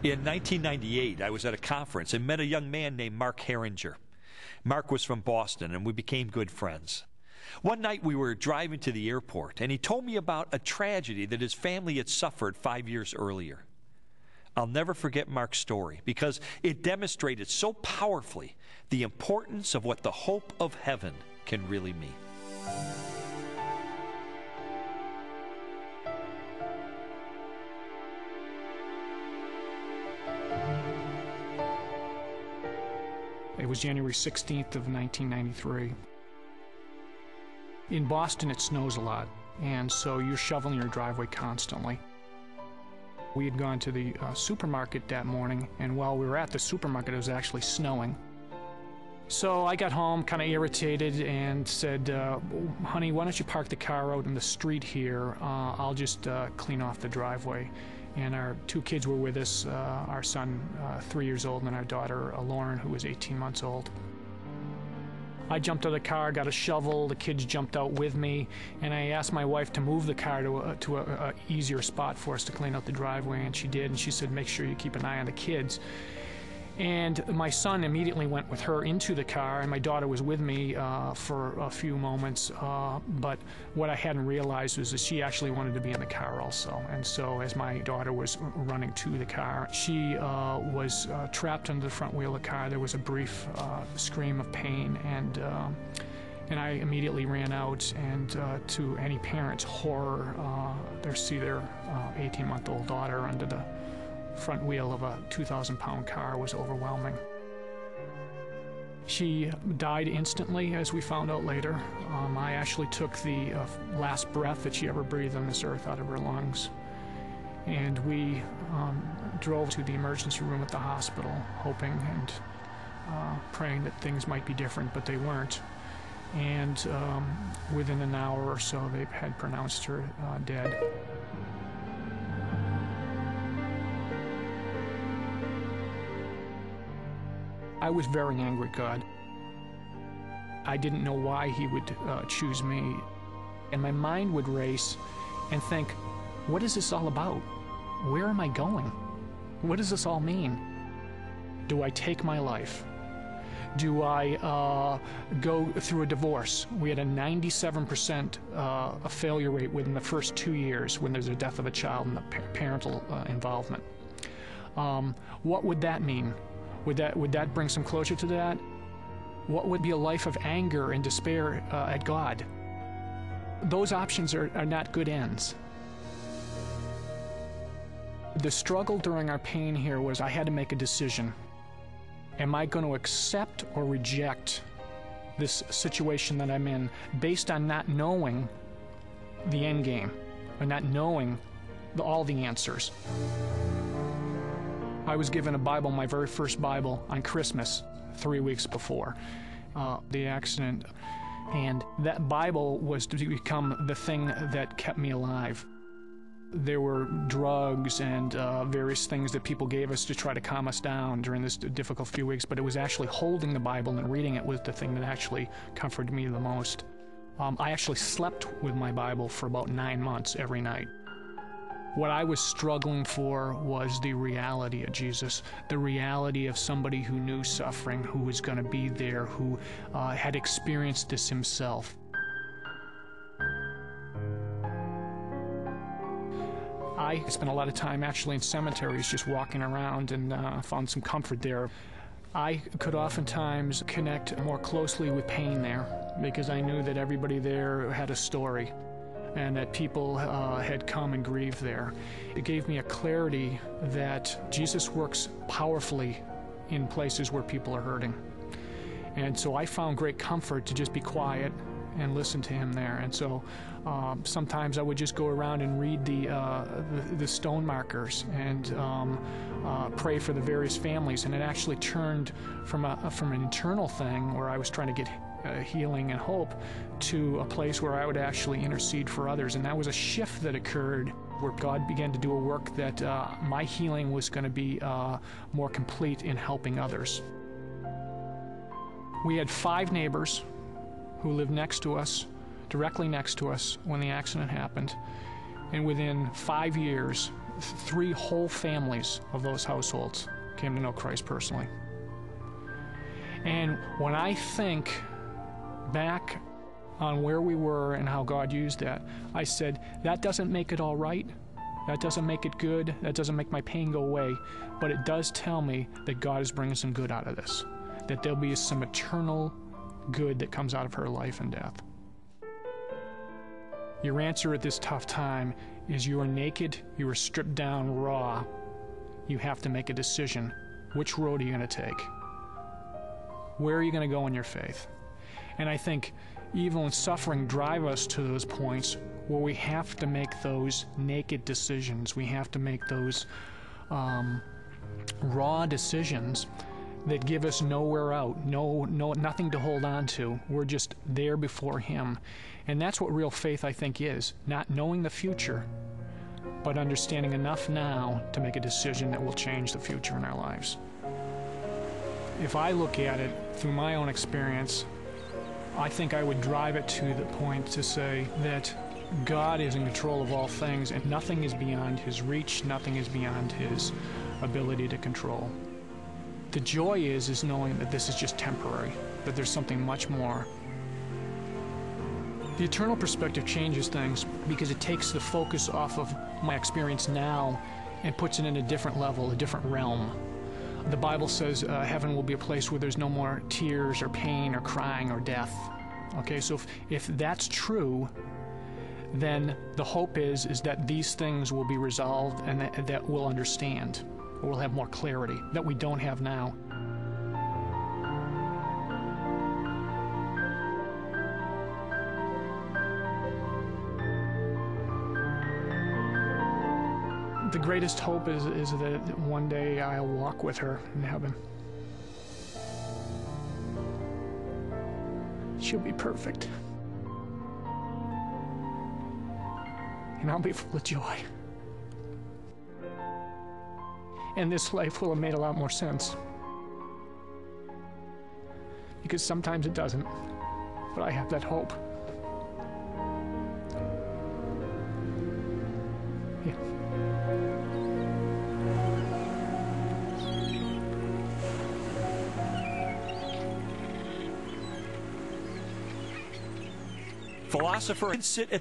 In 1998, I was at a conference and met a young man named Marc Harrienger. Marc was from Boston, and we became good friends. One night we were driving to the airport, and he told me about a tragedy that his family had suffered 5 years earlier. I'll never forget Marc's story because it demonstrated so powerfully the importance of what the hope of heaven can really mean. It was January 16th of 1993. In Boston, it snows a lot, and so you're shoveling your driveway constantly. We had gone to the supermarket that morning, and while we were at the supermarket, it was actually snowing. So I got home kind of irritated and said, honey, why don't you park the car out in the street here? I'll just clean off the driveway. And our two kids were with us, our son, 3 years old, and our daughter, Lauren, who was 18 months old. I jumped out of the car, got a shovel, the kids jumped out with me, and I asked my wife to move the car to a easier spot for us to clean out the driveway, and she did, and she said, make sure you keep an eye on the kids. And my son immediately went with her into the car, and my daughter was with me for a few moments, but what I hadn't realized was that she actually wanted to be in the car also. And so as my daughter was running to the car, she was trapped under the front wheel of the car. There was a brief scream of pain, and I immediately ran out, and to any parent's horror, they see their 18-month-old daughter under the front wheel of a 2,000-pound car was overwhelming. She died instantly, as we found out later. I actually took the last breath that she ever breathed on this earth out of her lungs. And we drove to the emergency room at the hospital, hoping and praying that things might be different, but they weren't. And within an hour or so, they had pronounced her dead. I was very angry at God. I didn't know why he would choose me. And my mind would race and think, what is this all about? Where am I going? What does this all mean? Do I take my life? Do I go through a divorce? We had a 97% failure rate within the first 2 years when there's a death of a child and the parental involvement. What would that mean? Would that bring some closure to that? What would be a life of anger and despair at God? Those options are not good ends. The struggle during our pain here was I had to make a decision. Am I going to accept or reject this situation that I'm in based on not knowing the end game, or not knowing all the answers? I was given a Bible, my very first Bible, on Christmas 3 weeks before the accident. And that Bible was to become the thing that kept me alive. There were drugs and various things that people gave us to try to calm us down during this difficult few weeks, but it was actually holding the Bible and reading it was the thing that actually comforted me the most. I actually slept with my Bible for about 9 months every night. What I was struggling for was the reality of Jesus, the reality of somebody who knew suffering, who was going to be there, who had experienced this himself. I spent a lot of time actually in cemeteries just walking around and found some comfort there. I could oftentimes connect more closely with pain there because I knew that everybody there had a story and that people had come and grieved there. It gave me a clarity that Jesus works powerfully in places where people are hurting. And so I found great comfort to just be quiet and listen to him there. And so sometimes I would just go around and read the stone markers and pray for the various families. And it actually turned from an internal thing where I was trying to get healing and hope to a place where I would actually intercede for others. And that was a shift that occurred where God began to do a work that my healing was going to be more complete in helping others. We had 5 neighbors who lived next to us, directly next to us when the accident happened. And within 5 years, 3 whole families of those households came to know Christ personally. And when I think back on where we were and how God used that, I said, that doesn't make it all right. That doesn't make it good. That doesn't make my pain go away. But it does tell me that God is bringing some good out of this, that there'll be some eternal good that comes out of her life and death. Your answer at this tough time is you are naked, you are stripped down raw. You have to make a decision. Which road are you going to take? Where are you going to go in your faith? And I think evil and suffering drive us to those points where we have to make those naked decisions. We have to make those raw decisions that give us nowhere out, nothing to hold on to. We're just there before Him. And that's what real faith, I think, is. Not knowing the future, but understanding enough now to make a decision that will change the future in our lives. If I look at it through my own experience, I think I would drive it to the point to say that God is in control of all things, and nothing is beyond His reach, nothing is beyond His ability to control. The joy is knowing that this is just temporary, that there's something much more. The eternal perspective changes things because it takes the focus off of my experience now and puts it in a different level, a different realm. The Bible says heaven will be a place where there's no more tears or pain or crying or death. Okay, so if that's true, then the hope is that these things will be resolved and that we'll understand, or we'll have more clarity that we don't have now. The greatest hope is that one day I'll walk with her in heaven. She'll be perfect. And I'll be full of joy. And this life will have made a lot more sense. Because sometimes it doesn't, but I have that hope. Yeah. Philosopher can sit at